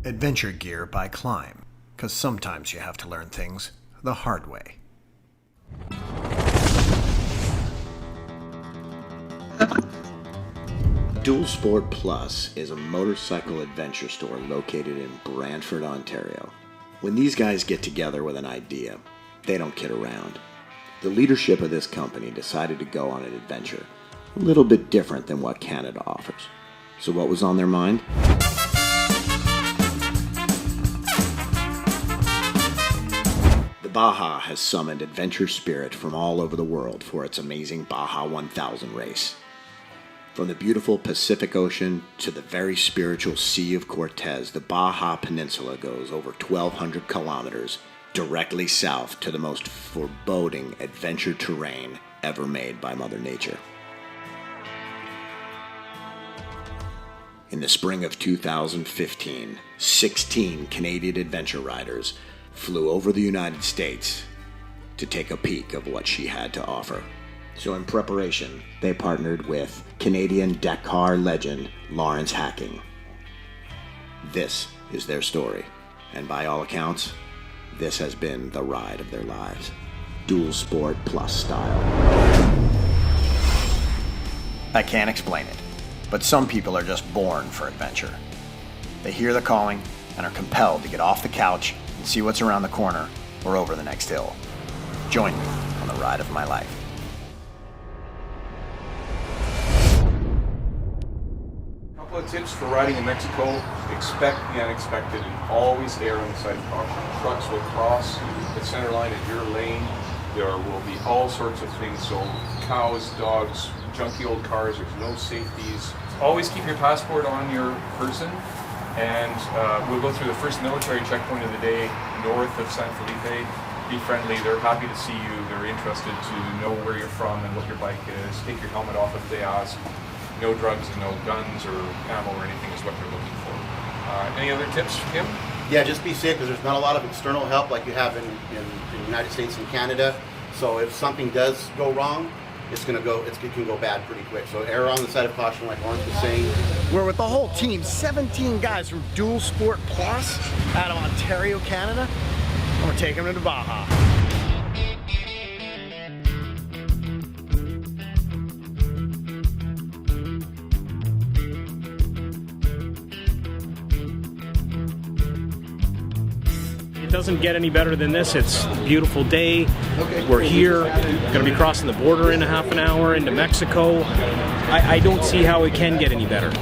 Adventure Gear by Climb, because sometimes you have to learn things the hard way. DualSport Plus is a motorcycle adventure store located in Brantford, Ontario. When these guys get together with an idea, they don't kid around. The leadership of this company decided to go on an adventure, a little bit different than what Canada offers. So what was on their mind? The Baja has summoned adventure spirit from all over the world for its amazing Baja 1000 race. From the beautiful Pacific Ocean to the very spiritual Sea of Cortez, the Baja Peninsula goes over 1,200 kilometers directly south to the most foreboding adventure terrain ever made by Mother Nature. In the spring of 2015, 16 Canadian adventure riders flew over the United States to take a peek of what she had to offer. So in preparation, they partnered with Canadian Dakar legend Lawrence Hacking. This is their story, and by all accounts, this has been the ride of their lives. DualSport Plus style. I can't explain it, but some people are just born for adventure. They hear the calling and are compelled to get off the couch and see what's around the corner or over the next hill. Join me on the ride of my life. Couple of tips for riding in Mexico: expect the unexpected and always err on the side of caution. Trucks will cross the center line in your lane. There will be all sorts of things, so cows, dogs, junky old cars, there's no safeties. Always keep your passport on your person, and we'll go through the first military checkpoint of the day north of San Felipe. Be friendly, they're happy to see you, they're interested to know where you're from and what your bike is. Take your helmet off if they ask. No drugs and no guns or ammo or anything is what they're looking for. Any other tips, Kim? Yeah, just be safe because there's not a lot of external help like you have in the United States and Canada. So if something does go wrong, it can go bad pretty quick. So err on the side of caution, like Lawrence was saying. We're with the whole team, 17 guys from DualSport Plus out of Ontario, Canada. And we're taking them to Baja. It doesn't get any better than this. It's a beautiful day. We're here. Going to be crossing the border in a half an hour into Mexico. I don't see how it can get any better.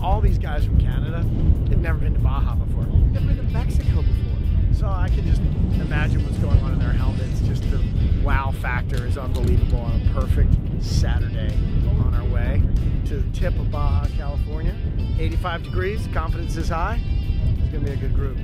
All these guys from Canada, they've never been to Baja before. They've never been to Mexico before. So I can just imagine what's going on in their helmets. Just the wow factor is unbelievable on a perfect Saturday on our way to the tip of Baja California. 85 degrees, confidence is high. It's gonna be a good group.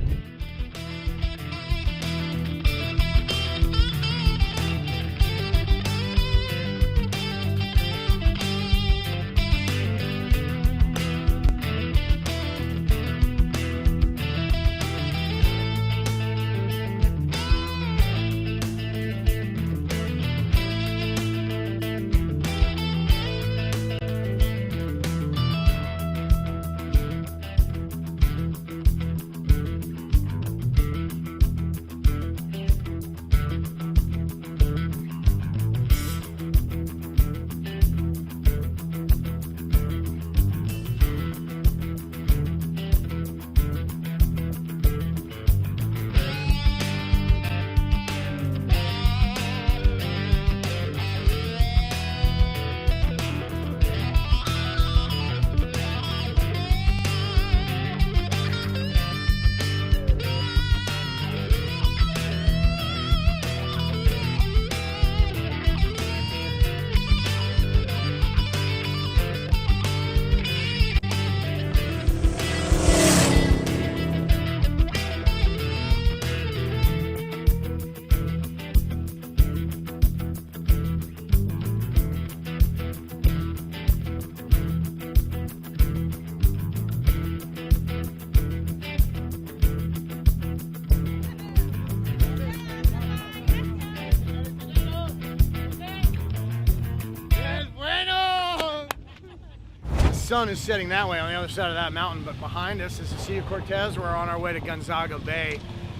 sun is setting that way on the other side of that mountain, but behind us is the Sea of Cortez. We're on our way to Gonzaga Bay,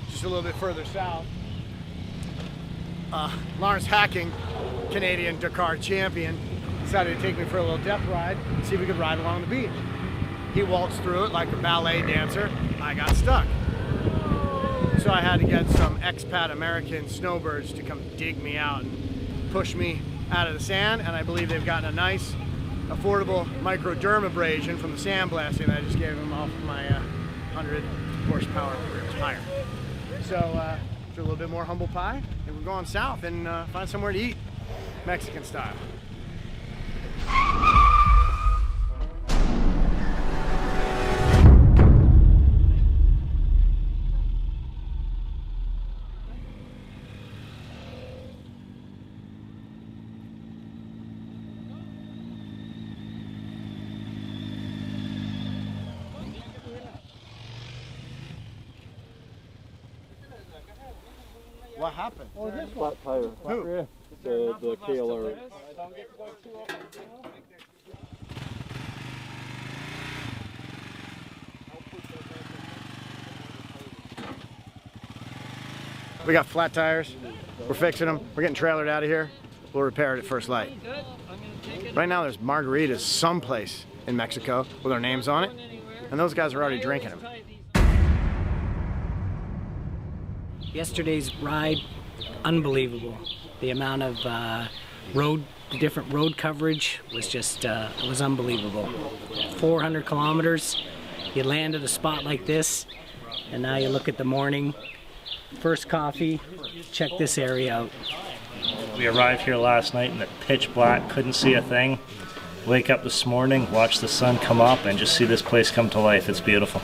just a little bit further south. Lawrence Hacking, Canadian Dakar champion, decided to take me for a little death ride and see if we could ride along the beach. He waltzed through it like a ballet dancer. I got stuck. So I had to get some expat American snowbirds to come dig me out and push me out of the sand, and I believe they've gotten a nice, affordable microdermabrasion from the sandblasting that I just gave them off of my 100 horsepower tire. So a little bit more humble pie, and we're going south and find somewhere to eat, Mexican style. What happened? Oh, this flat tire. Who? The KLR. We got flat tires. We're fixing them. We're getting trailered out of here. We'll repair it at first light. Right now there's margaritas someplace in Mexico with our names on it, and those guys are already drinking them. Yesterday's ride, unbelievable. The amount of different road coverage was just, it was unbelievable. 400 kilometers, you land at a spot like this, and now you look at the morning, first coffee, check this area out. We arrived here last night in the pitch black, couldn't see a thing. Wake up this morning, watch the sun come up, and just see this place come to life. It's beautiful.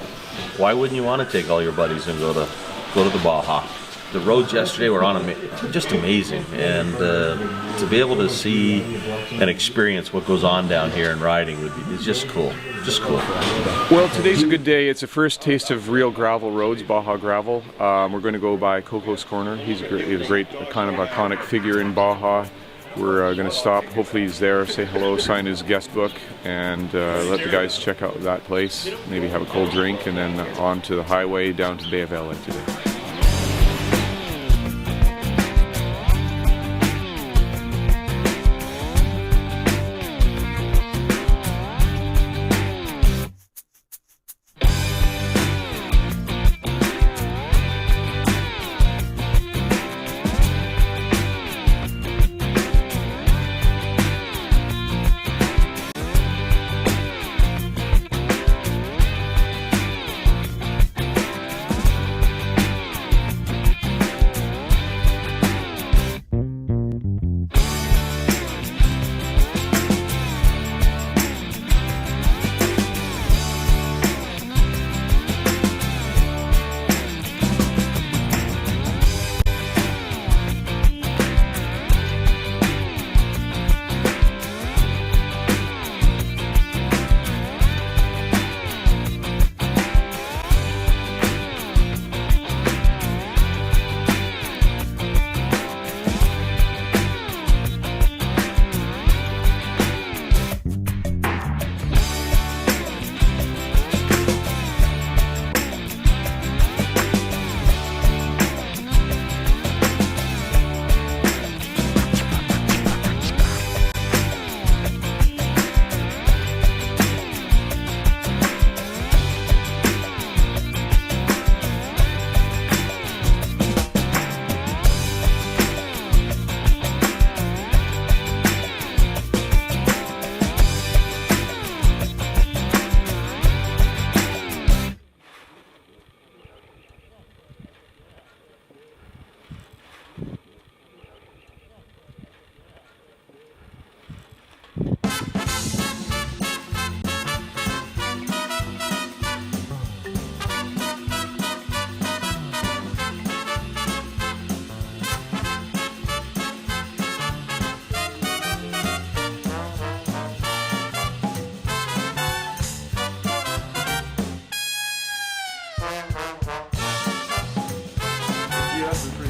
Why wouldn't you want to take all your buddies and go to the Baja? The roads yesterday were just amazing, and to be able to see and experience what goes on down here in riding is just cool. Just cool. Well, today's a good day. It's a first taste of real gravel roads, Baja gravel. We're going to go by Coco's Corner. He's a great kind of iconic figure in Baja. We're going to stop. Hopefully he's there, say hello, sign his guest book, and let the guys check out that place. Maybe have a cold drink, and then on to the highway down to Bay of LA today.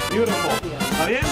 Beautiful. ¿Está bien?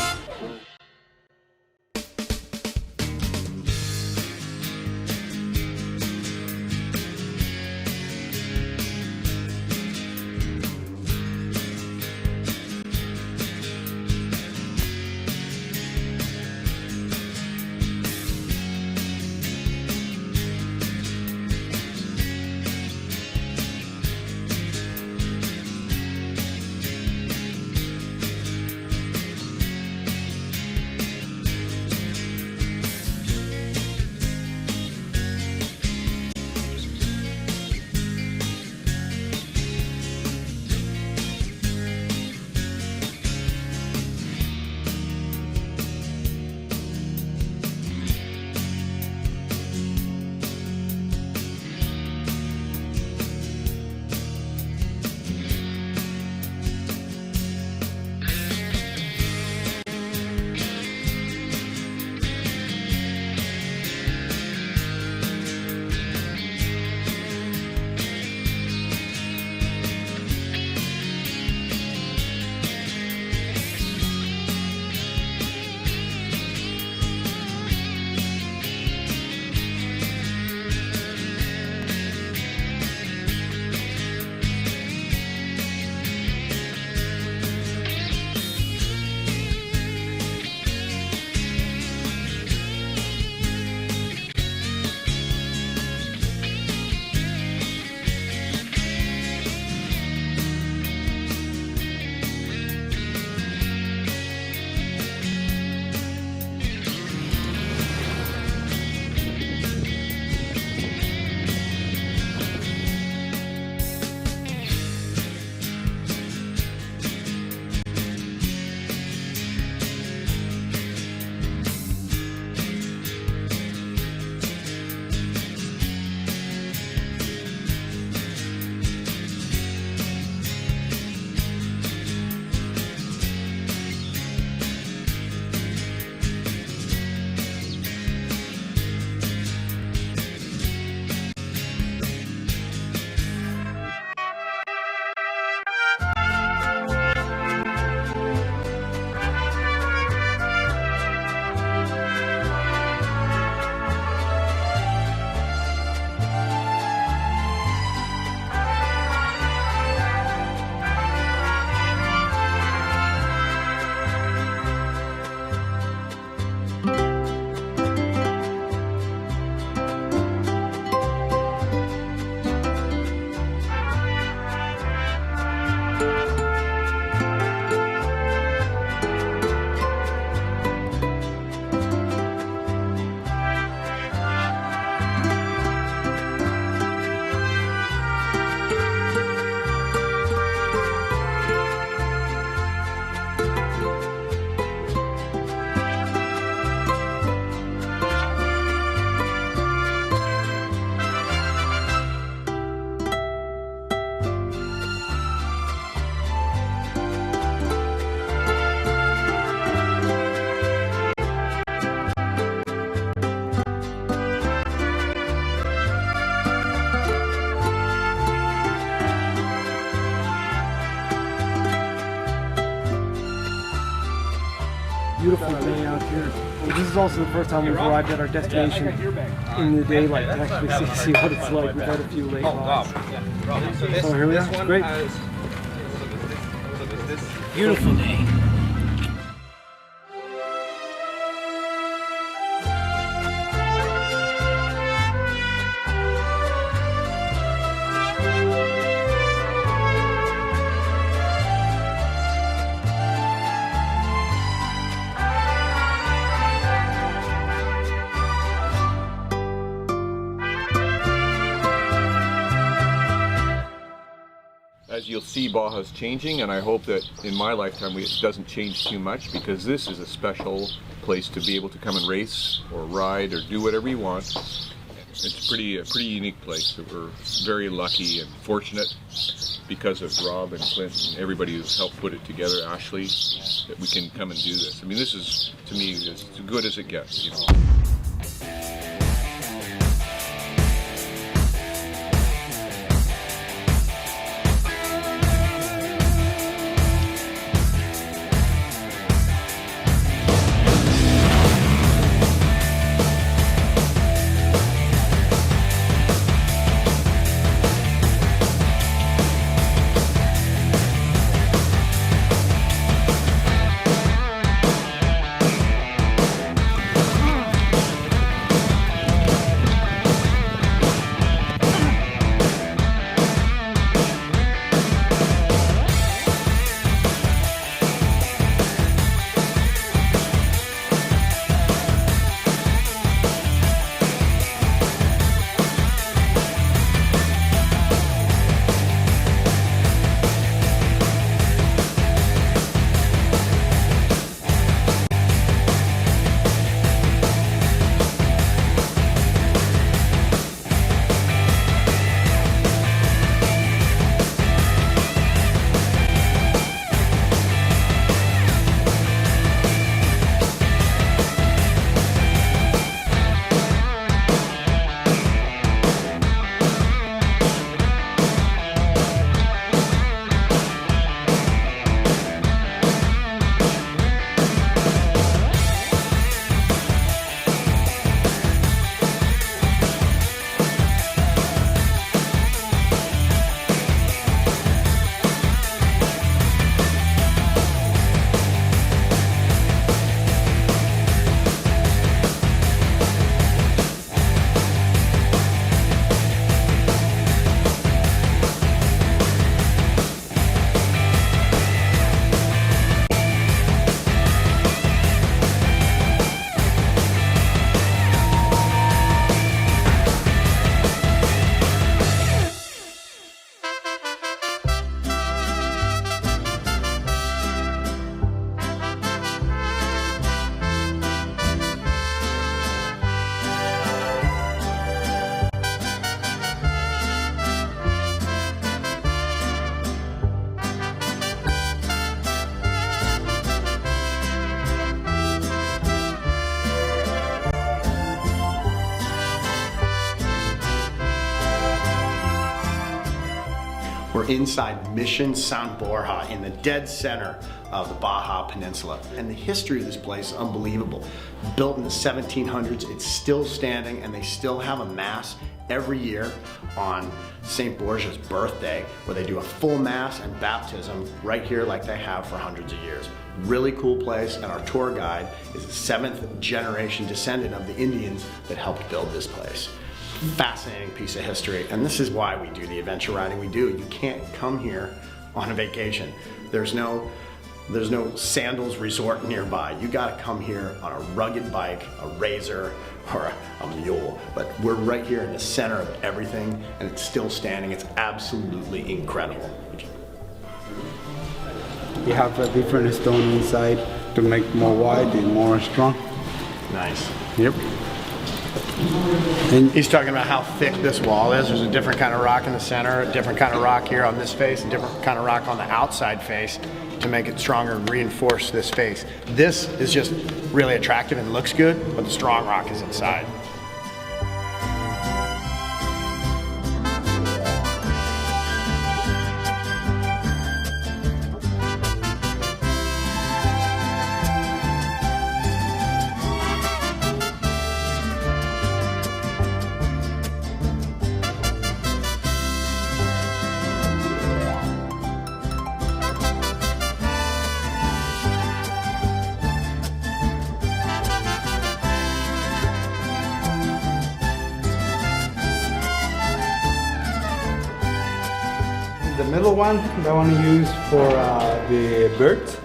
beautiful day out here. This is also the first time we've arrived at our destination in the daylight to actually see what it's like. We've had a few late rides. So here we are. It's great. Beautiful day. As you'll see, Baja's changing, and I hope that in my lifetime it doesn't change too much, because this is a special place to be able to come and race or ride or do whatever you want. It's a pretty unique place. So we're very lucky and fortunate because of Rob and Clint and everybody who's helped put it together, Ashley, that we can come and do this. I mean, this is, to me, as good as it gets, you know. We're inside Mission San Borja in the dead center of the Baja Peninsula. And the history of this place is unbelievable. Built in the 1700s, it's still standing, and they still have a mass every year on St. Borgia's birthday, where they do a full mass and baptism right here like they have for hundreds of years. Really cool place, and our tour guide is the 7th generation descendant of the Indians that helped build this place. Fascinating piece of history, and this is why we do the adventure riding we do. You can't come here on a vacation. There's no Sandals Resort nearby. You gotta come here on a rugged bike, a razor, or a mule. But we're right here in the center of everything, and it's still standing. It's absolutely incredible. You have a different stone inside to make more wide and more strong. Nice. Yep. And he's talking about how thick this wall is. There's a different kind of rock in the center, a different kind of rock here on this face, a different kind of rock on the outside face to make it stronger and reinforce this face. This is just really attractive and looks good, but the strong rock is inside. middle one, that one used for the birds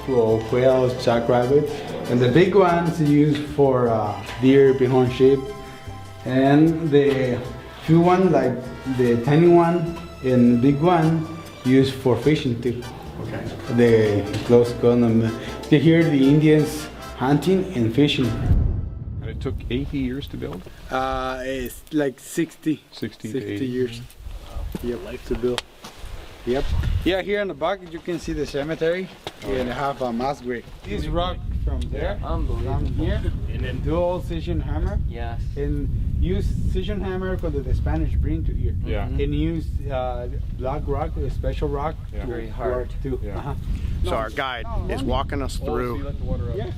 for whales, jackrabbits, and the big ones used for deer, bighorn sheep, and the few one like the tiny one and big one used for fishing too. Okay. The close gun. Here the Indians hunting and fishing. And it took 80 years to build? It's like 60 years. Yep, life to build. Yep. Yeah, here in the back you can see the cemetery. And they have a mass grave. This rock from there, from here, and then dual session hammer. Yes. And use session hammer because the Spanish bring to here. Yeah. And use black rock, a special rock. Yeah. Very hard. Too. Yeah. So our guide is walking us through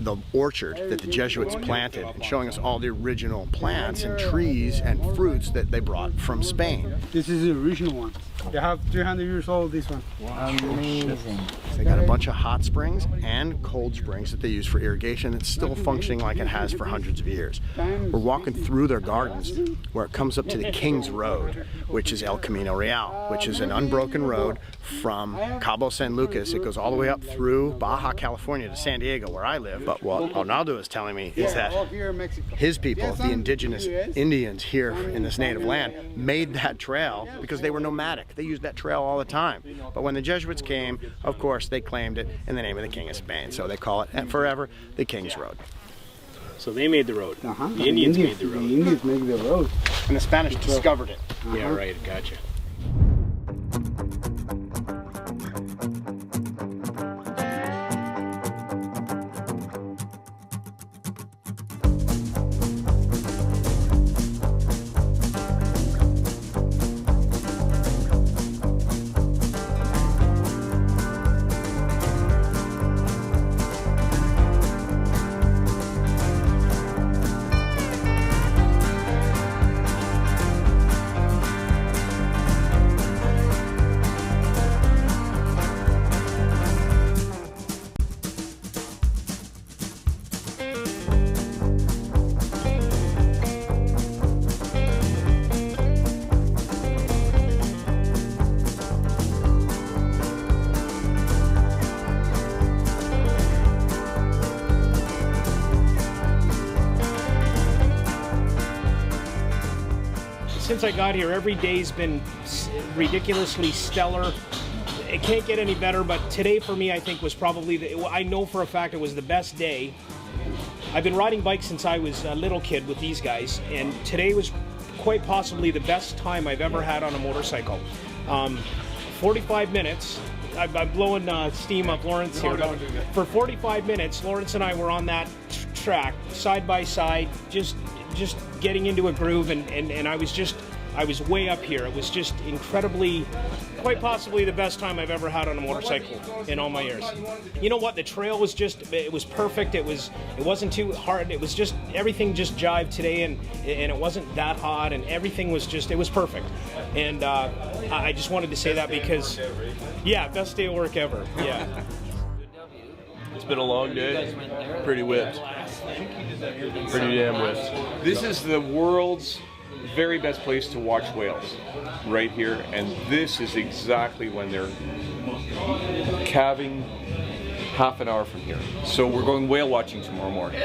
the orchard that the Jesuits planted and showing us all the original plants and trees and fruits that they brought from Spain. This is the original one. They have 300 years old, this one. Amazing. They got a bunch of hot springs and cold springs that they use for irrigation. It's still functioning like it has for hundreds of years. We're walking through their gardens where it comes up to the King's Road, which is El Camino Real, which is an unbroken road from Cabo San Lucas. It goes all the way up through Baja California to San Diego, where I live. But what Aldo is telling me is that his people, the indigenous Indians here in this native land, made that trail because they were nomadic. They used that trail all the time. But when the Jesuits came, of course, they claimed it in the name of the King of Spain. So they call it forever the King's Road. So they made the road. The Indians made the road. The Indians made the road. And the Spanish discovered it. Yeah, right. Gotcha. Since I got here, every day's been ridiculously stellar. It can't get any better, but today for me I think was probably, I know for a fact it was the best day. I've been riding bikes since I was a little kid with these guys, and today was quite possibly the best time I've ever had on a motorcycle. 45 minutes, I'm blowing steam up Lawrence here, but for 45 minutes, Lawrence and I were on that track, side by side, just getting into a groove, and I was way up here. It was just incredibly, quite possibly the best time I've ever had on a motorcycle in all my years. You know what? The trail was it was perfect. It wasn't too hard. It was just, everything just jived today, and it wasn't that hot, and everything was just, it was perfect. And I just wanted to say that because, yeah, best day of work ever. Yeah. It's been a long day. Pretty whipped. Pretty damn whipped. This is the world's very best place to watch whales, right here, and this is exactly when they're calving half an hour from here. So we're going whale watching tomorrow morning.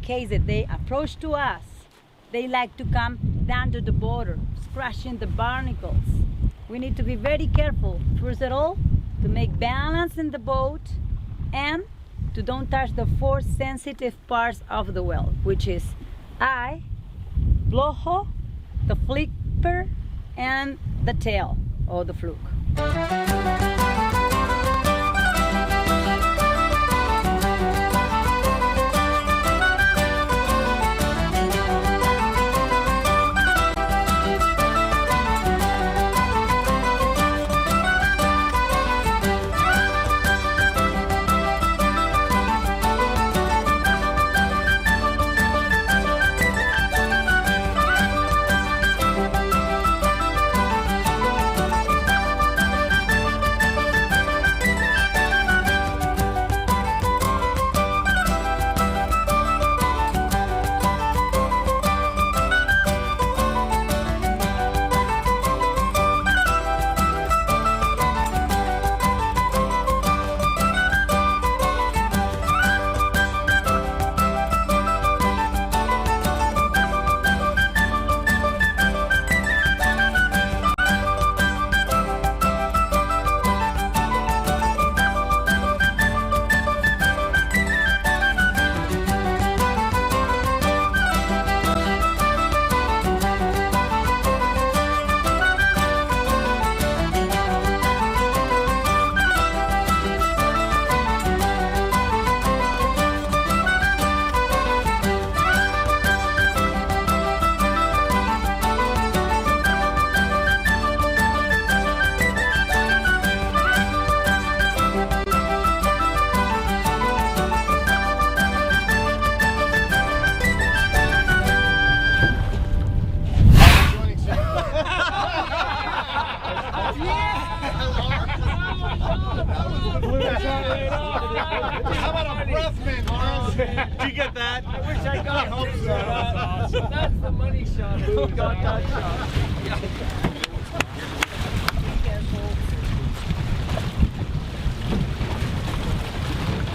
case that they approach to us, they like to come down to the border, scratching the barnacles. We need to be very careful, first of all, to make balance in the boat and to don't touch the 4 sensitive parts of the whale, which is eye, blowhole, the flipper, and the tail or the fluke. How about a breath mint, Carl? Did you get that? I wish I got it. That's awesome. That's the money shot. Who got that shot?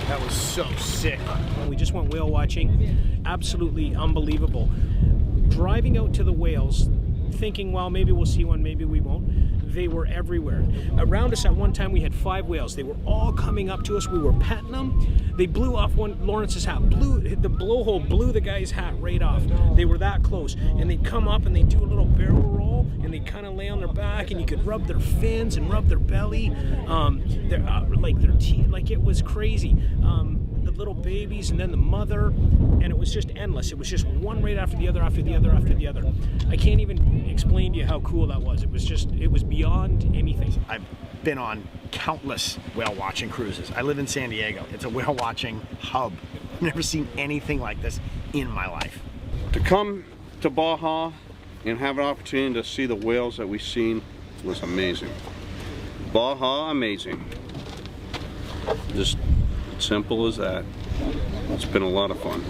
That was so sick. We just went whale watching. Absolutely unbelievable. Driving out to the whales, thinking, well, maybe we'll see one, maybe we won't. They were everywhere. Around us at one time, we had 5 whales. They were all coming up to us. We were petting them. They blew off Lawrence's hat. The blowhole blew the guy's hat right off. They were that close. And they'd come up and they'd do a little barrel roll and they'd kind of lay on their back and you could rub their fins and rub their belly, their teeth. Like, it was crazy. The little babies and then the mother, and it was just endless. It was just one right after the other, after the other, after the other. I can't even explain to you how cool that was. It was beyond anything. I've been on countless whale watching cruises. I live in San Diego. It's a whale watching hub. I've never seen anything like this in my life. To come to Baja and have an opportunity to see the whales that we've seen was amazing. Baja, amazing. Just simple as that. It's been a lot of fun.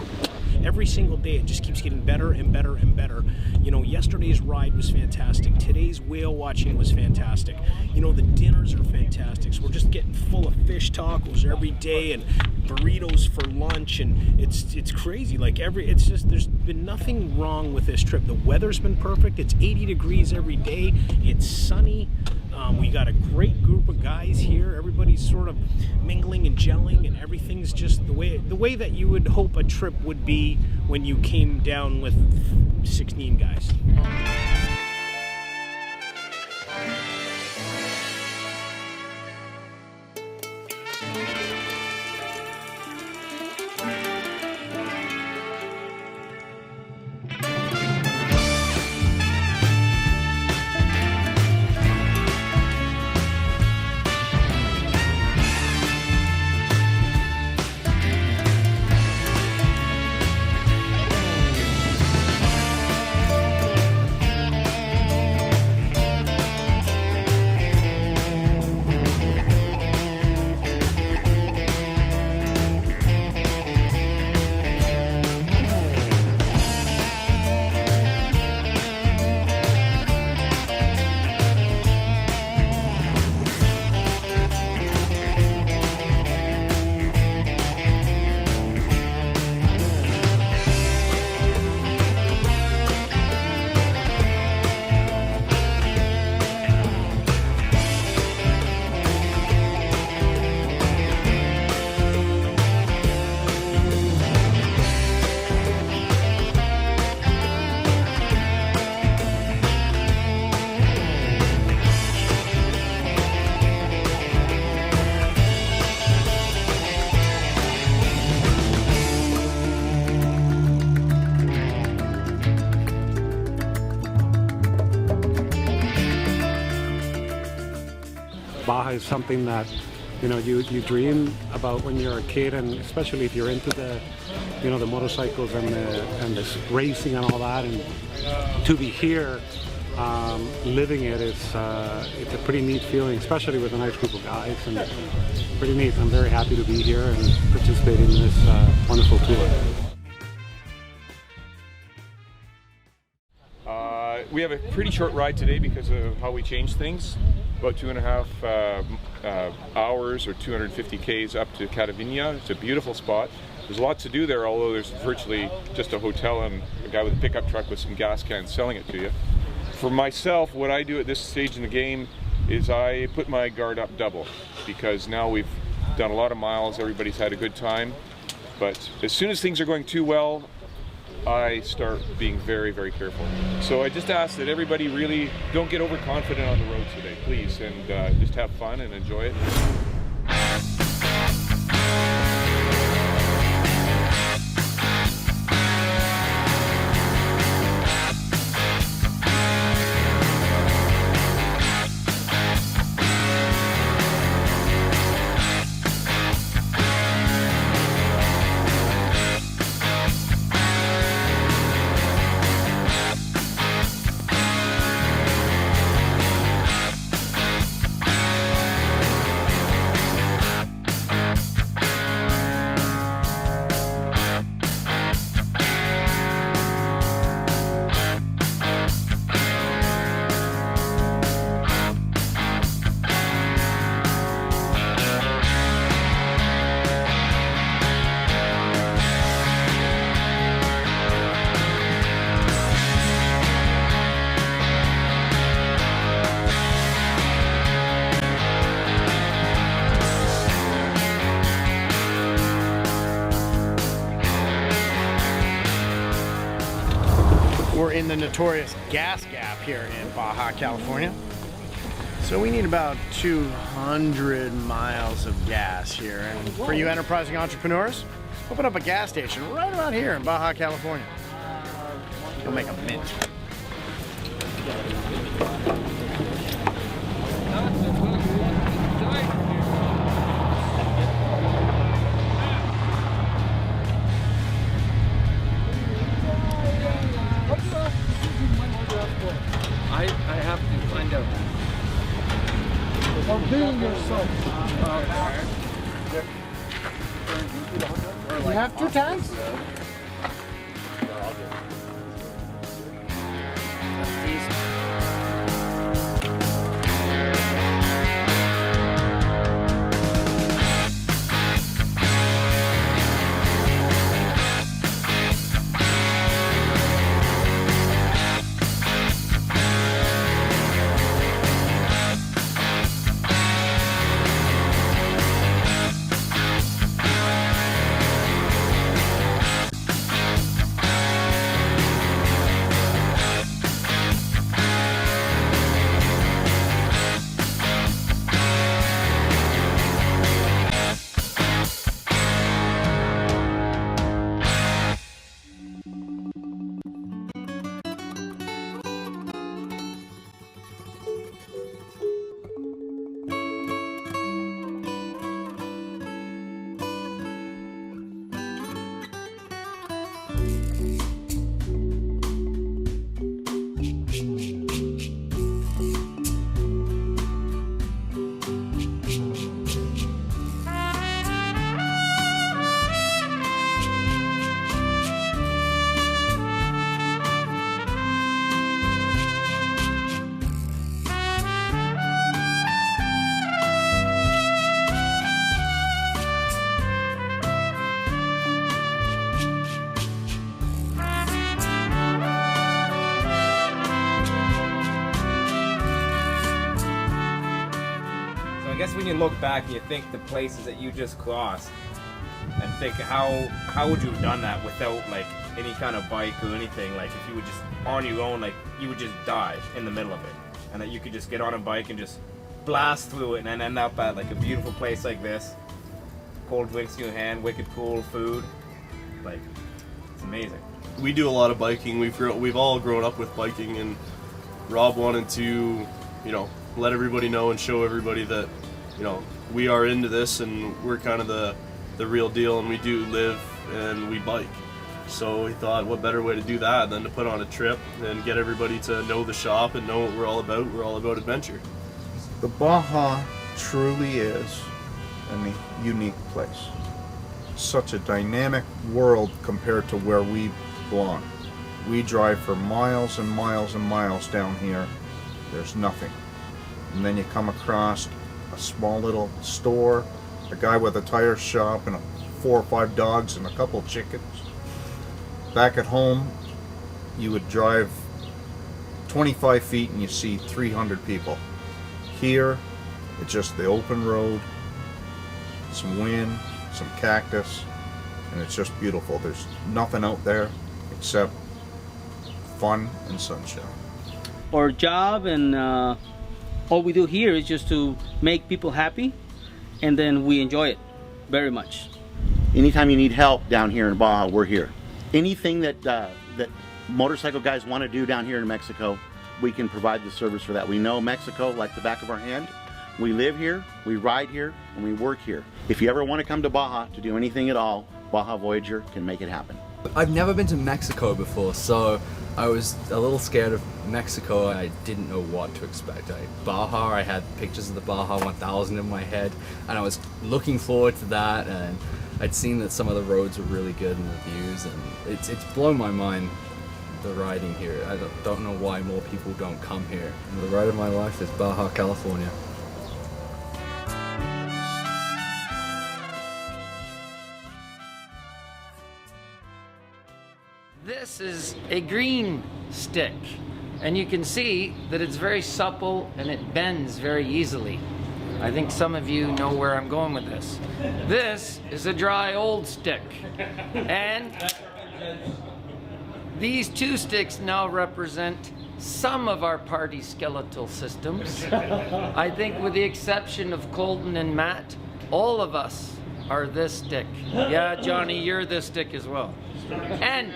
Every single day it just keeps getting better and better and better. You know, yesterday's ride was fantastic. Today's whale watching was fantastic. You know, the dinners are fantastic. So we're just getting full of fish tacos every day and burritos for lunch, and it's crazy. Like, it's just, there's been nothing wrong with this trip. The weather's been perfect. It's 80 degrees every day. It's sunny. We got a great group of guys here. Everybody's sort of mingling and gelling, and everything's just the way that you would hope a trip would be when you came down with 16 guys. Baja is something that, you know, you dream about when you're a kid, and especially if you're into the, you know, the motorcycles and the racing and all that, and to be here living it is it's a pretty neat feeling, especially with a nice group of guys, and pretty neat. I'm very happy to be here and participate in this wonderful tour. We have a pretty short ride today because of how we changed things. About 2.5 hours or 250 Ks up to Catavina. It's a beautiful spot. There's lots to do there, although there's virtually just a hotel and a guy with a pickup truck with some gas cans selling it to you. For myself, what I do at this stage in the game is I put my guard up double, because now we've done a lot of miles, everybody's had a good time, but as soon as things are going too well, I start being very, very careful. So I just ask that everybody really don't get overconfident on the road today, please, and just have fun and enjoy it. We're in the notorious gas gap here in Baja California. So we need about 200 miles of gas here. And for you enterprising entrepreneurs, open up a gas station right about here in Baja California. You'll make a mint. I have to find out. I'm doing yourself. You have 2 tanks? I guess when you look back and you think the places that you just crossed and think how would you have done that without like any kind of bike or anything, like if you were just on your own, like you would just die in the middle of it, and that you could just get on a bike and just blast through it and then end up at like a beautiful place like this, cold drinks in your hand, wicked cool food, like it's amazing. We do a lot of biking. We've all grown up with biking, and Rob wanted to, you know, let everybody know and show everybody that, you know, we are into this and we're kind of the real deal, and we do live and we bike. So we thought, what better way to do that than to put on a trip and get everybody to know the shop and know what we're all about. We're all about adventure. The Baja truly is a unique place. Such a dynamic world compared to where we belong. We drive for miles and miles and miles down here. There's nothing. And then you come across a small little store, a guy with a tire shop and 4 or 5 dogs and a couple chickens. Back at home, you would drive 25 feet and you see 300 people. Here, it's just the open road, some wind, some cactus, and it's just beautiful. There's nothing out there except fun and sunshine. Our job and all we do here is just to make people happy, and then we enjoy it very much. Anytime you need help down here in Baja, we're here. Anything that that motorcycle guys want to do down here in Mexico, we can provide the service for that. We know Mexico like the back of our hand. We live here, we ride here, and we work here. If you ever want to come to Baja to do anything at all, Baja Voyager can make it happen. I've never been to Mexico before, so I was a little scared of Mexico. I didn't know what to expect. Baja, I had pictures of the Baja 1000 in my head, and I was looking forward to that, and I'd seen that some of the roads were really good and the views, and it's blown my mind, the riding here. I don't know why more people don't come here. And the ride of my life is Baja California. This is a green stick, and you can see that it's very supple and it bends very easily. I think some of you know where I'm going with this. This is a dry old stick, and these 2 sticks now represent some of our party skeletal systems. I think with the exception of Colton and Matt, all of us are this stick. Yeah, Johnny, you're this stick as well. And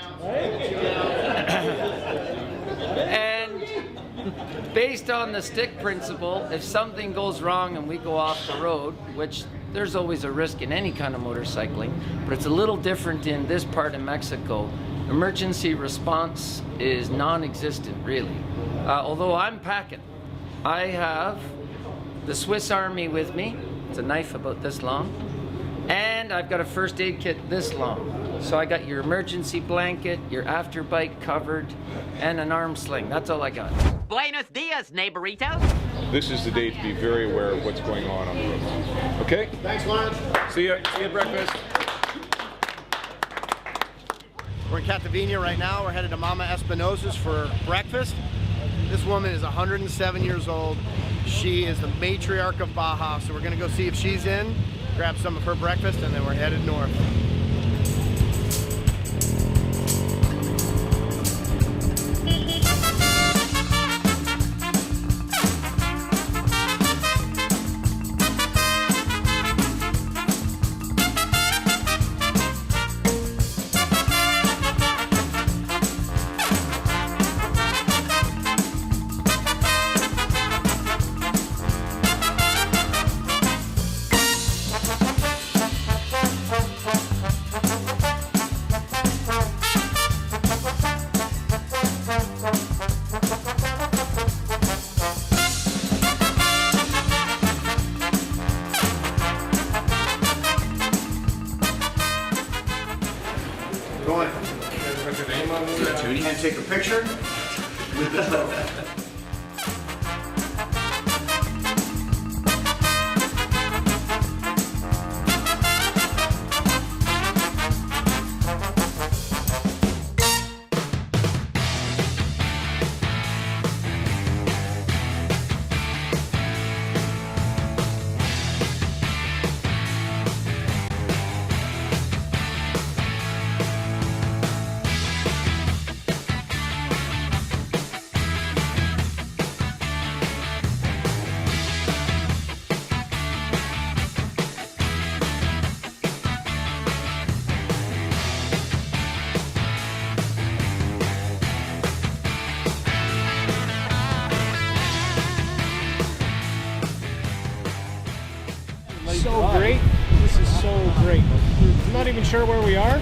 based on the stick principle, if something goes wrong and we go off the road, which there's always a risk in any kind of motorcycling, but it's a little different in this part of Mexico, emergency response is non-existent, really. Although I'm packing. I have the Swiss Army with me. It's a knife about this long. And I've got a first aid kit this long. So I got your emergency blanket, your after bike covered, and an arm sling. That's all I got. Buenos dias, neighboritos. This is the day to be very aware of what's going on the road. Okay? Thanks, Lawrence. See you at breakfast. We're in Catavina right now. We're headed to Mama Espinosa's for breakfast. This woman is 107 years old. She is the matriarch of Baja, so we're gonna go see if she's in, grab some of her breakfast, and then we're headed north. And take a picture with the photo. is so great. This is so great. I'm not even sure where we are,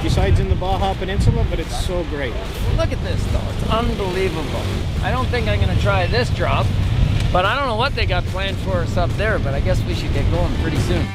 besides in the Baja Peninsula, but it's so great. Look at this though, it's unbelievable. I don't think I'm gonna try this drop, but I don't know what they got planned for us up there, but I guess we should get going pretty soon.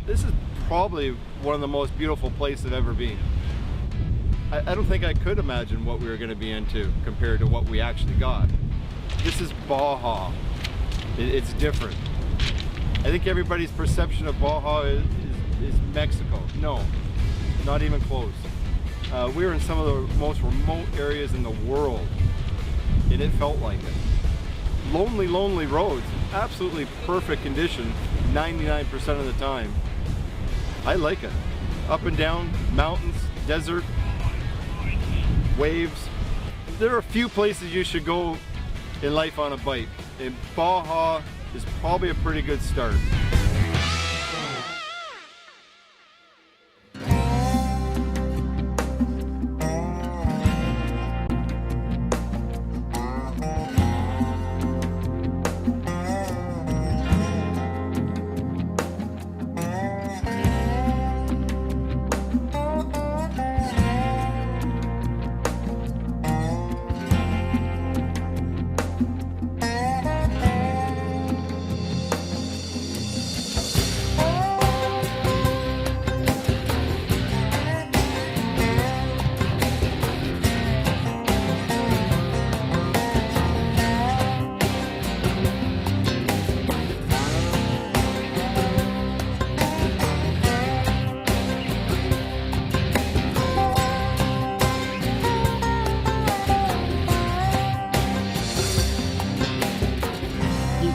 This is probably one of the most beautiful places I've ever been. I don't think I could imagine what we were going to be into compared to what we actually got. This is Baja. It's different. I think everybody's perception of Baja is Mexico. No, not even close. We were in some of the most remote areas in the world, and it felt like it. Lonely, lonely roads, absolutely perfect condition 99% of the time. I like it. Up and down, mountains, desert, waves. There are a few places you should go in life on a bike, and Baja is probably a pretty good start.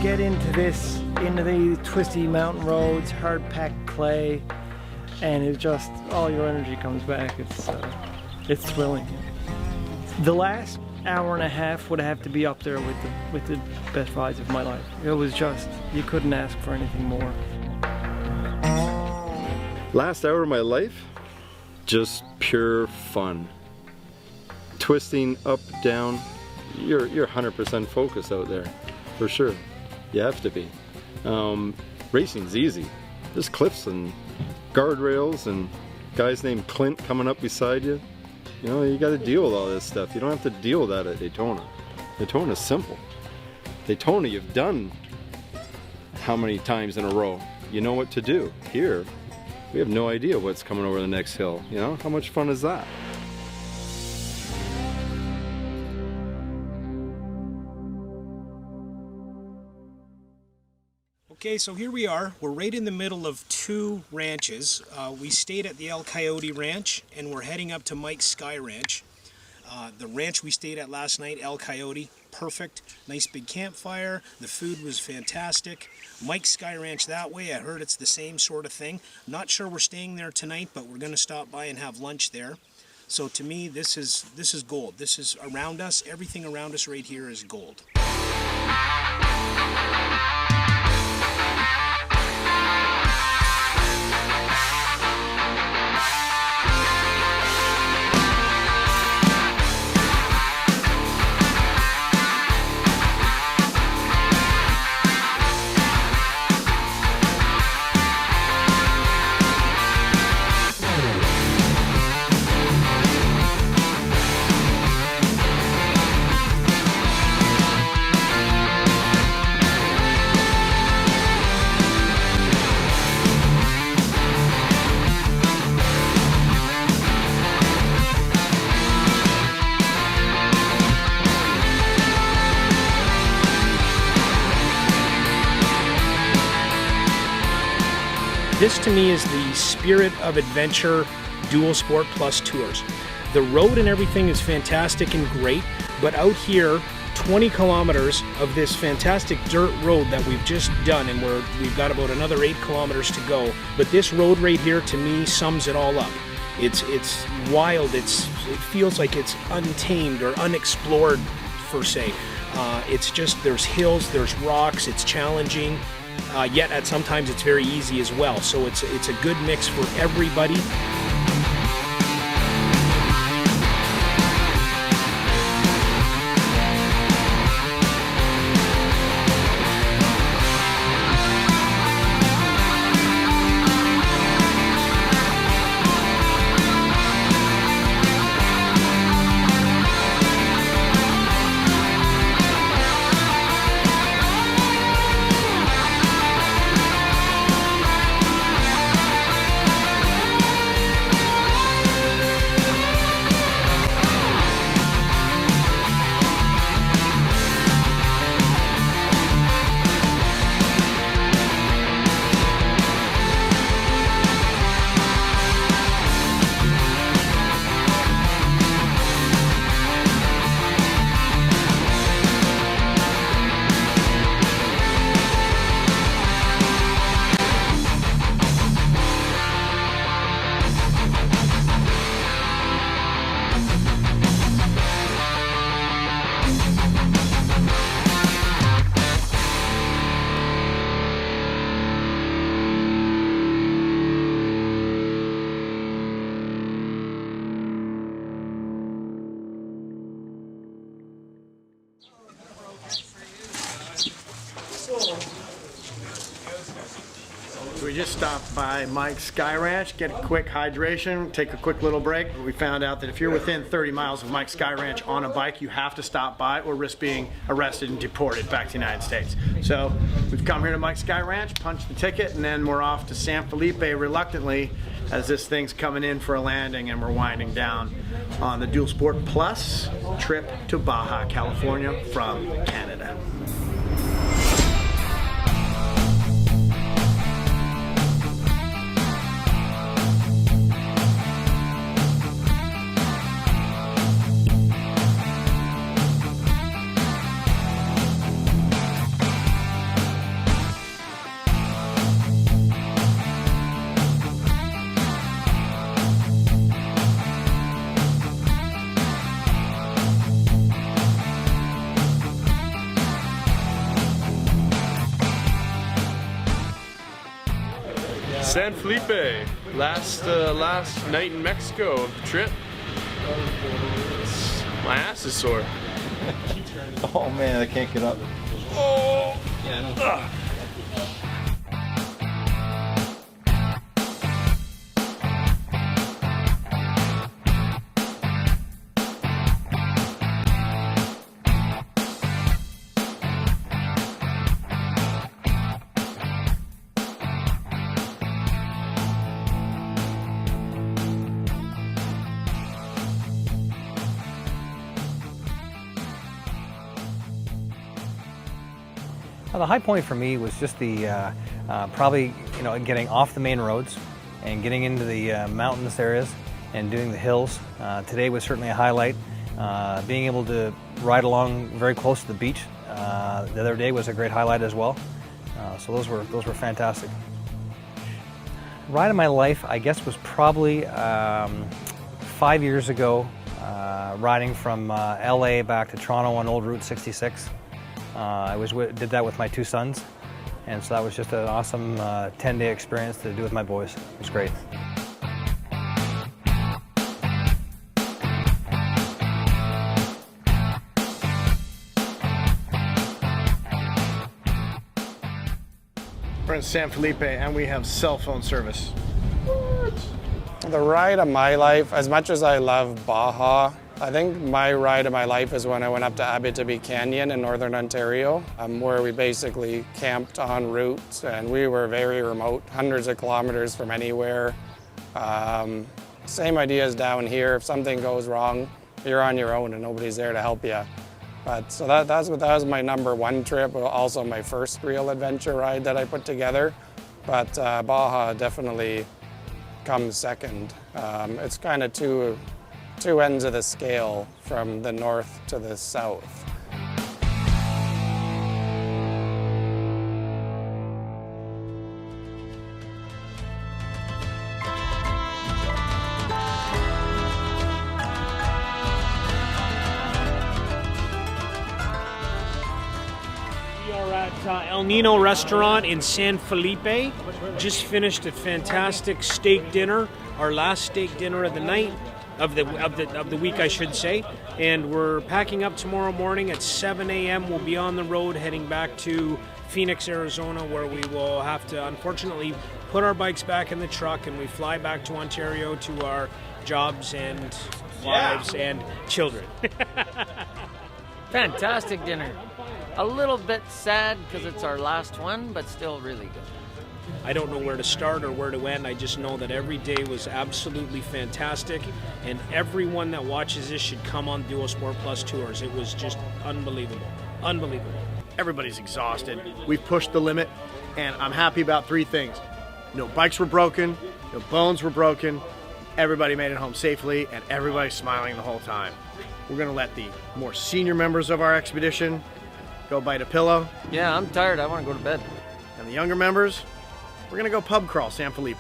Get into the twisty mountain roads, hard packed clay, and it just, all your energy comes back. It's thrilling. The last hour and a half would have to be up there with the best rides of my life. It was just, you couldn't ask for anything more. Last hour of my life, just pure fun. Twisting up, down, you're 100% focused out there, for sure. You have to be. Racing's easy. There's cliffs and guardrails and guys named Clint coming up beside you. You know, you got to deal with all this stuff. You don't have to deal with that at Daytona. Daytona's simple. Daytona, you've done how many times in a row? You know what to do. Here, we have no idea what's coming over the next hill. You know, how much fun is that? Okay, so here we are. We're right in the middle of two ranches. We stayed at the El Coyote Ranch, and we're heading up to Mike's Sky Ranch. The ranch we stayed at last night, El Coyote, perfect. Nice big campfire. The food was fantastic. Mike's Sky Ranch that way, I heard it's the same sort of thing. Not sure we're staying there tonight, but we're going to stop by and have lunch there. So to me, this is gold. This is around us. Everything around us right here is gold. This to me is the spirit of adventure DualSport Plus tours. The road and everything is fantastic and great, but out here, 20 kilometers of this fantastic dirt road that we've just done, and we've got about another 8 kilometers to go. But this road right here, to me, sums it all up. It's wild. It feels like it's untamed or unexplored, per se. It's just, there's hills, there's rocks, it's challenging, yet at sometimes it's very easy as well. So it's a good mix for everybody. We just stopped by Mike's Sky Ranch, get a quick hydration, take a quick little break. We found out that if you're within 30 miles of Mike's Sky Ranch on a bike, you have to stop by or risk being arrested and deported back to the United States. So we've come here to Mike's Sky Ranch, punched the ticket, and then we're off to San Felipe reluctantly as this thing's coming in for a landing and we're winding down on the DualSport Plus trip to Baja California from Canada. San Felipe, last night in Mexico of the trip. My ass is sore. Oh man, I can't get up. Oh! Yeah, The high point for me was just the probably getting off the main roads and getting into the mountainous areas and doing the hills. Today was certainly a highlight. Being able to ride along very close to the beach the other day was a great highlight as well. So those were fantastic. Ride of my life, I guess, was probably 5 years ago, riding from LA back to Toronto on old Route 66. I did that with my two sons, and so that was just an awesome 10-day experience to do with my boys. It was great. We're in San Felipe and we have cell phone service. The ride of my life, as much as I love Baja, I think my ride of my life is when I went up to Abitibi Canyon in northern Ontario, where we basically camped en route, and we were very remote, hundreds of kilometers from anywhere. Same idea as down here. If something goes wrong, you're on your own and nobody's there to help you. But so that was my number one trip, also my first real adventure ride that I put together. but Baja definitely comes second. It's kind of two ends of the scale from the north to the south. El Nino restaurant in San Felipe. Just finished a fantastic steak dinner, our last steak dinner of the night, of the week, I should say. And we're packing up tomorrow morning at 7 a.m. We'll be on the road heading back to Phoenix, Arizona, where we will have to, unfortunately, put our bikes back in the truck and we fly back to Ontario to our jobs and wives and children. Fantastic dinner. A little bit sad because it's our last one, but still really good. I don't know where to start or where to end. I just know that every day was absolutely fantastic, and everyone that watches this should come on DualSport Plus tours. It was just unbelievable. Unbelievable. Everybody's exhausted. We've pushed the limit, and I'm happy about 3 things. No bikes were broken, no bones were broken, everybody made it home safely, and everybody's smiling the whole time. We're going to let the more senior members of our expedition go bite a pillow. Yeah, I'm tired. I want to go to bed. And the younger members, we're going to go pub crawl San Felipe.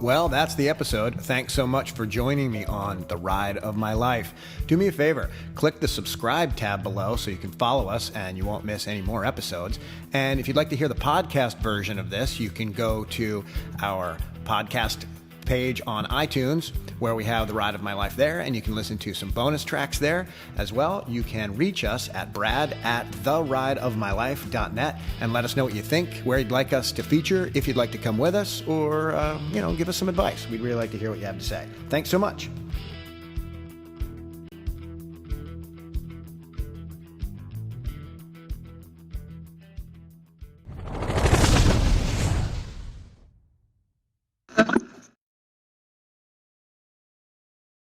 Well, that's the episode. Thanks so much for joining me on The Ride of My Life. Do me a favor, click the subscribe tab below so you can follow us and you won't miss any more episodes. And if you'd like to hear the podcast version of this, you can go to our podcast page on iTunes where we have The Ride of My Life there, and you can listen to some bonus tracks there as well. You can reach us at brad@therideofmylife.net and let us know what you think, where you'd like us to feature, if you'd like to come with us, or give us some advice. We'd really like to hear what you have to say. Thanks so much.